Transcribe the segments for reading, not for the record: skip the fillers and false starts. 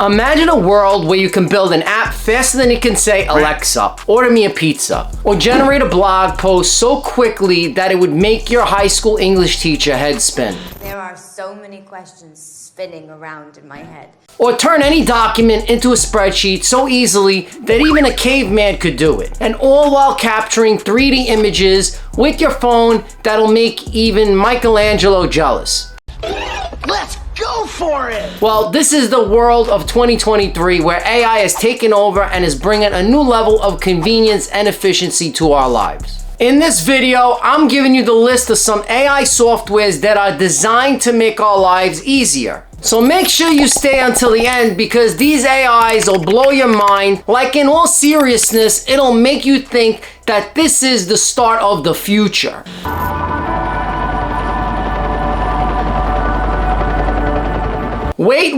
Imagine a world where you can build an app faster than you can say, Alexa, order me a pizza, or generate a blog post so quickly that it would make your high school English teacher head spin. There are so many questions spinning around in my head. Or turn any document into a spreadsheet so easily that even a caveman could do it. And all while capturing 3D images with your phone that'll make even Michelangelo jealous. Let's go for it! Well, this is the world of 2023 where AI has taken over and is bringing a new level of convenience and efficiency to our lives. In this video, I'm giving you the list of some AI softwares that are designed to make our lives easier. So make sure you stay until the end because these AIs will blow your mind. Like in all seriousness, it'll make you think that this is the start of the future. Wait,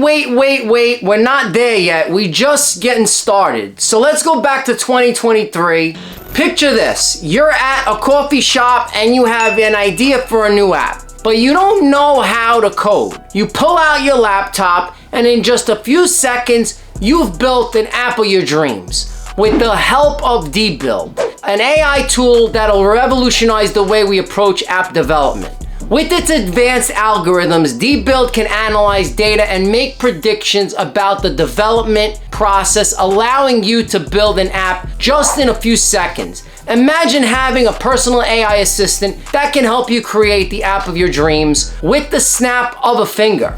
we're not there yet. We just getting started. So let's go back to 2023. Picture this, you're at a coffee shop and you have an idea for a new app, but you don't know how to code. You pull out your laptop and in just a few seconds, you've built an app of your dreams with the help of DBuild, an AI tool that'll revolutionize the way we approach app development. With its advanced algorithms, DBuild can analyze data and make predictions about the development process, allowing you to build an app just in a few seconds. Imagine having a personal AI assistant that can help you create the app of your dreams with the snap of a finger.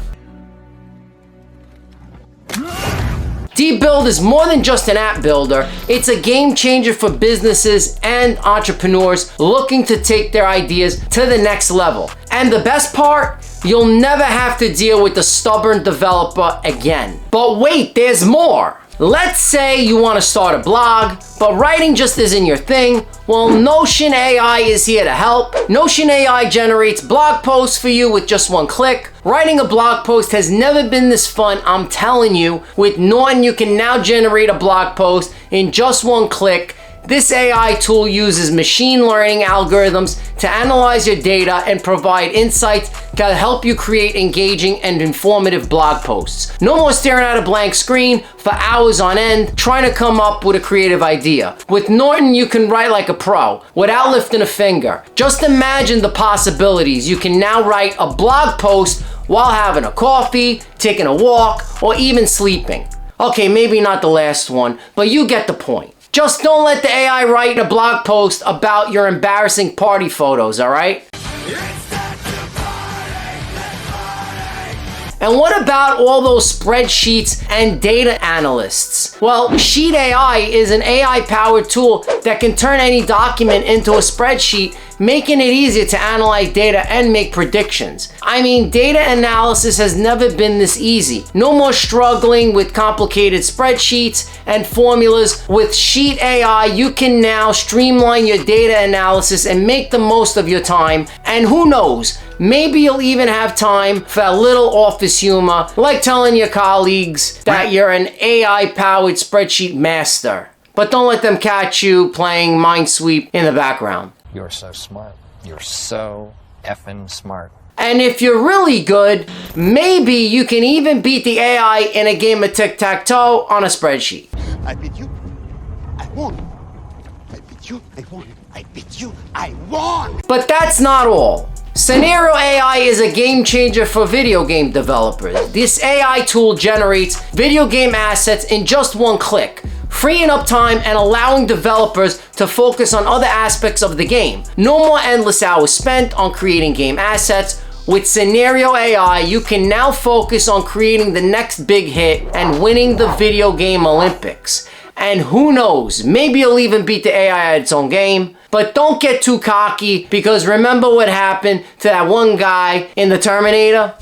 DBuild is more than just an app builder. It's a game changer for businesses and entrepreneurs looking to take their ideas to the next level. And the best part, you'll never have to deal with the stubborn developer again. But wait, there's more. Let's say you want to start a blog, but writing just isn't your thing. Well, Notion AI is here to help. Notion AI generates blog posts for you with just one click. Writing a blog post has never been this fun, I'm telling you. With Norton, you can now generate a blog post in just one click. This AI tool uses machine learning algorithms to analyze your data and provide insights that help you create engaging and informative blog posts. No more staring at a blank screen for hours on end trying to come up with a creative idea. With Norton, you can write like a pro without lifting a finger. Just imagine the possibilities. You can now write a blog post while having a coffee, taking a walk, or even sleeping. Okay, maybe not the last one, but you get the point. Just don't let the AI write a blog post about your embarrassing party photos, all right? And what about all those spreadsheets and data analysts? Well, Sheet AI is an AI-powered tool that can turn any document into a spreadsheet, making it easier to analyze data and make predictions. I mean, data analysis has never been this easy. No more struggling with complicated spreadsheets and formulas. With Sheet AI, you can now streamline your data analysis and make the most of your time. And who knows, maybe you'll even have time for a little office humor, like telling your colleagues that you're an AI-powered spreadsheet master. But don't let them catch you playing Minesweep in the background. You're so smart. You're so effing smart. And if you're really good, maybe you can even beat the AI in a game of tic-tac-toe on a spreadsheet. I beat you, I won. I beat you, I won. I beat you, I won. But that's not all. Scenario AI is a game changer for video game developers. This AI tool generates video game assets in just one click, freeing up time and allowing developers to focus on other aspects of the game. No more endless hours spent on creating game assets. With Scenario AI, you can now focus on creating the next big hit and winning the video game Olympics. And who knows, maybe you'll even beat the AI at its own game. But don't get too cocky, because remember what happened to that one guy in the Terminator?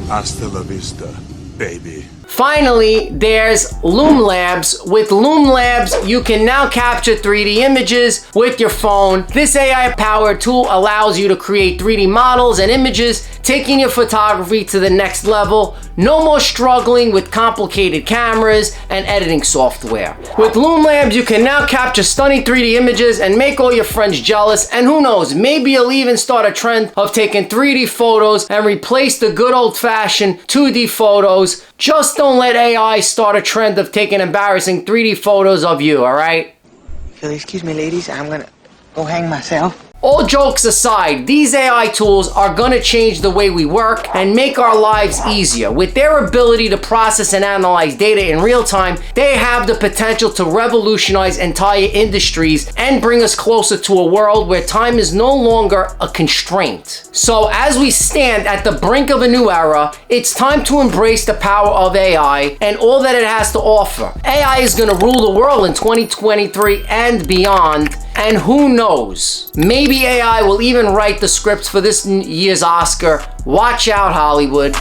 Hasta la vista, baby. Finally, there's LoomLabs. With LoomLabs, you can now capture 3D images with your phone. This AI-powered tool allows you to create 3D models and images, taking your photography to the next level. No more struggling with complicated cameras and editing software. With LoomLabs, you can now capture stunning 3D images and make all your friends jealous. And who knows, maybe you'll even start a trend of taking 3D photos and replace the good old-fashioned 2D photos. Just don't let AI start a trend of taking embarrassing 3D photos of you, alright? If you'll excuse me, ladies, I'm gonna go hang myself. All jokes aside, these AI tools are gonna change the way we work and make our lives easier. With their ability to process and analyze data in real time, they have the potential to revolutionize entire industries and bring us closer to a world where time is no longer a constraint. So as we stand at the brink of a new era, it's time to embrace the power of AI and all that it has to offer. AI is gonna rule the world in 2023 and beyond. And who knows? Maybe AI will even write the scripts for this year's Oscar. Watch out, Hollywood.